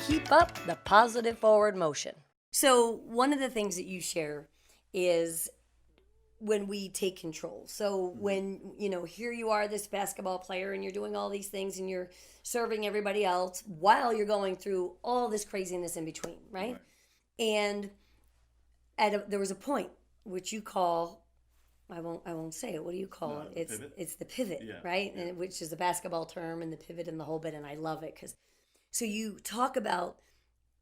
keep up the positive forward motion. So one of the things that you share is when we take control. So when, here you are, this basketball player, and you're doing all these things and you're serving everybody else while you're going through all this craziness in between, right? And there was a point which you call, I won't say it. What do you call it? It's the pivot, right? Yeah. And which is a basketball term, and the pivot and the whole bit. And I love it so you talk about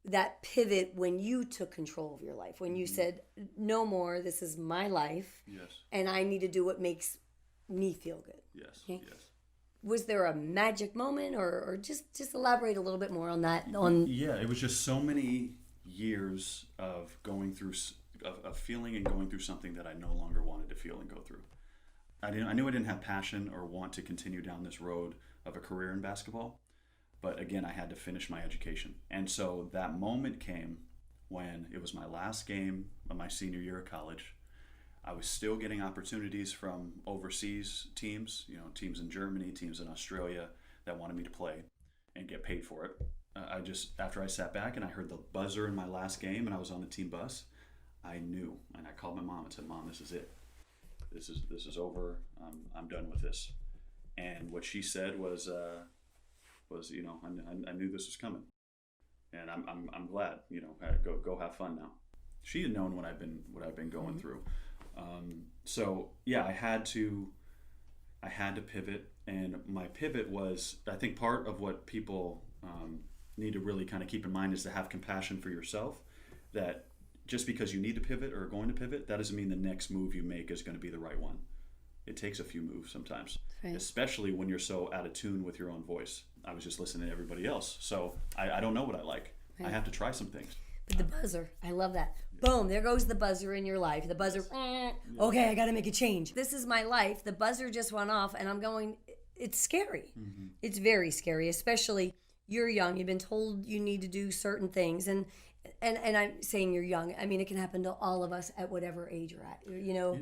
that pivot when you took control of your life, when you said, no more, this is my life. Yes. And I need to do what makes me feel good. Yes. Okay? Yes. Was there a magic moment, or just elaborate a little bit more on that? Yeah, it was just so many years of going through, of feeling and going through something that I no longer wanted to feel and go through. I knew I didn't have passion or want to continue down this road of a career in basketball. But again, I had to finish my education. And so that moment came when it was my last game of my senior year of college. I was still getting opportunities from overseas teams, teams in Germany, teams in Australia that wanted me to play and get paid for it. After I sat back and I heard the buzzer in my last game and I was on the team bus, I knew. And I called my mom and said, Mom, this is it. This is over. I'm done with this. And what she said was I knew this was coming, and I'm glad. Go have fun now. She had known what I've been going through, so yeah, I had to pivot, and my pivot was, I think, part of what people need to really kind of keep in mind is to have compassion for yourself. That just because you need to pivot or are going to pivot, that doesn't mean the next move you make is going to be the right one. It takes a few moves sometimes, right. Especially when you're so out of tune with your own voice. I was just listening to everybody else, so I don't know what I like. Right. I have to try some things. But the buzzer, I love that. Yeah. Boom, there goes the buzzer in your life. The buzzer, okay, I got to make a change. This is my life. The buzzer just went off, and I'm going, it's scary. Mm-hmm. It's very scary, especially you're young. You've been told you need to do certain things, and I'm saying you're young. I mean, it can happen to all of us at whatever age you're at.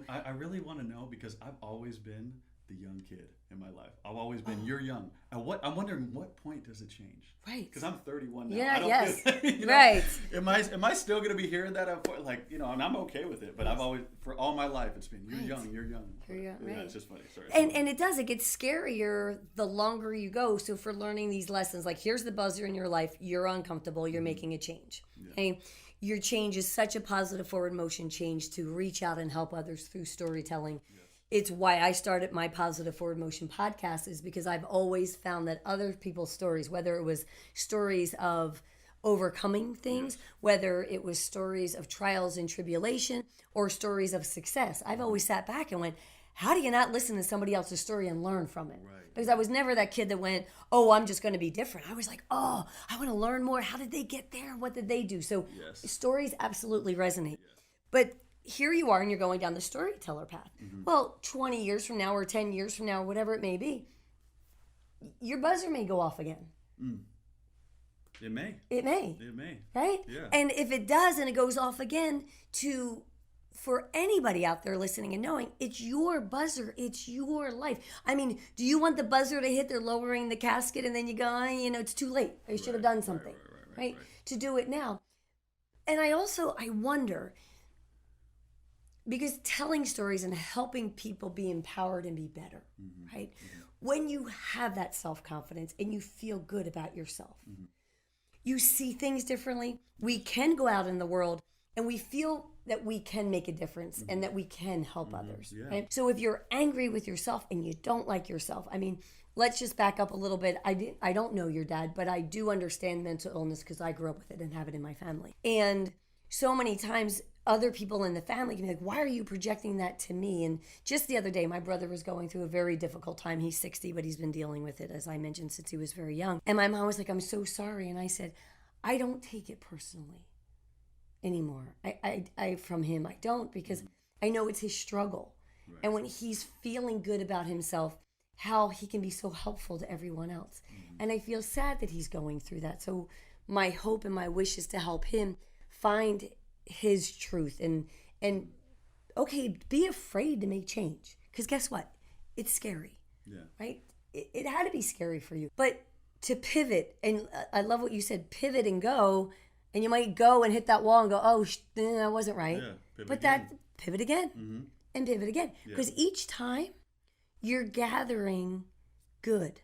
I really want to know, because I've always been the young kid in my life. I've always been, you're young. I'm wondering, what point does it change? Right. Because I'm 31 now. Yeah, yes. Right. Am I still going to be hearing that? And I'm okay with it, but I've always, for all my life, it's been, you're young. You're young, right. Yeah, it's just funny. Sorry. And it gets scarier the longer you go. So for learning these lessons, like here's the buzzer in your life, you're uncomfortable, you're making a change. Yeah. Okay. Your change is such a positive forward motion change to reach out and help others through storytelling. Yes. It's why I started my Positive Forward Motion podcast, is because I've always found that other people's stories, whether it was stories of overcoming things, yes. whether it was stories of trials and tribulation, or stories of success, I've always sat back and went, how do you not listen to somebody else's story and learn from it? Right. Because I was never that kid that went, oh, I'm just going to be different. I was like, oh, I want to learn more. How did they get there? What did they do? So yes. Stories absolutely resonate. Yes. But here you are, and you're going down the storyteller path. Mm-hmm. Well, 20 years from now or 10 years from now, whatever it may be, your buzzer may go off again. Mm. It may. It may. Right? Yeah. And if it does and it goes off again, for anybody out there listening and knowing, it's your buzzer, it's your life. I mean, do you want the buzzer to hit, they're lowering the casket, and then you go, it's too late. I should have done something, right? To do it now. And I wonder, because telling stories and helping people be empowered and be better, mm-hmm. right? Mm-hmm. When you have that self-confidence and you feel good about yourself, mm-hmm. you see things differently. We can go out in the world and we feel that we can make a difference, mm-hmm. and that we can help mm-hmm. others. Yeah. Right? So if you're angry with yourself and you don't like yourself, I mean, let's just back up a little bit. I don't know your dad, but I do understand mental illness because I grew up with it and have it in my family. And so many times other people in the family can be like, why are you projecting that to me? And just the other day, my brother was going through a very difficult time. He's 60, but he's been dealing with it, as I mentioned, since he was very young. And my mom was like, I'm so sorry. And I said, I don't take it personally anymore. I from him, I don't, because I know it's his struggle. Right. And when he's feeling good about himself, how he can be so helpful to everyone else. Mm-hmm. And I feel sad that he's going through that. So my hope and my wish is to help him find his truth and okay, be afraid to make change, because guess what, it's scary. Yeah. Right. It had to be scary for you, but to pivot. And I love what you said, pivot and go. And you might go and hit that wall and go, oh, that wasn't right. Yeah, but that pivot again and pivot again. Because each time you're gathering good.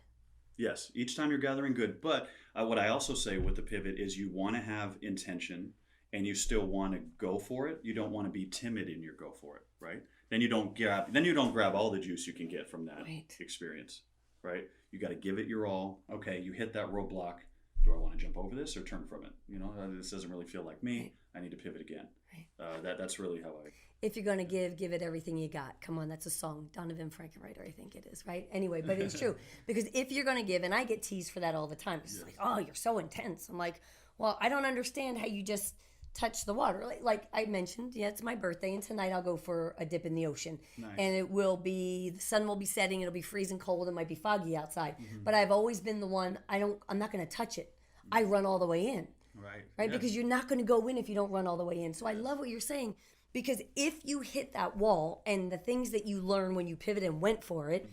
Yes, each time you're gathering good. But what I also say with the pivot is you want to have intention and you still want to go for it. You don't want to be timid in your go for it, right? Then you don't grab all the juice you can get from that experience, right? You got to give it your all. Okay, you hit that roadblock. Do I want to jump over this or turn from it? You know, this doesn't really feel like me. Right. I need to pivot again. Right. That's really how I... If you're going to give it everything you got. Come on, that's a song. Donovan Frankenreiter, I think it is, right? Anyway, but it's true. Because if you're going to give, and I get teased for that all the time. It's like, oh, you're so intense. I'm like, well, I don't understand how you just touch the water. Like I mentioned, it's my birthday, and tonight I'll go for a dip in the ocean. Nice. And the sun will be setting, it'll be freezing cold, it might be foggy outside. But I've always been the one, I'm not going to touch it. I run all the way in. Right? Yes. Because you're not going to go in if you don't run all the way in. So I love what you're saying, because if you hit that wall and the things that you learn when you pivot and went for it,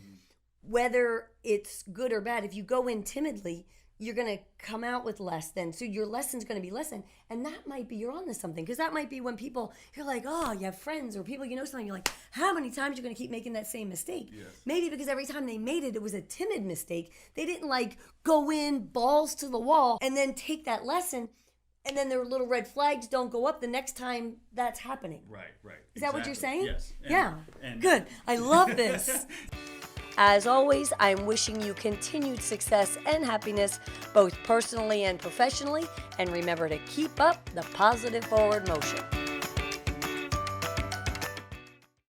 whether it's good or bad, if you go in timidly, you're going to come out with less then. So your lesson's going to be less. And that might be, you're on to something. Because that might be when you're like, oh, you have friends or people, something. You're like, how many times you're going to keep making that same mistake? Yes. Maybe because every time they made it, it was a timid mistake. They didn't go in balls to the wall and then take that lesson. And then their little red flags don't go up the next time that's happening. Right. Is that what you're saying? Yes. And good. I love this. As always, I'm wishing you continued success and happiness, both personally and professionally. And remember to keep up the positive forward motion.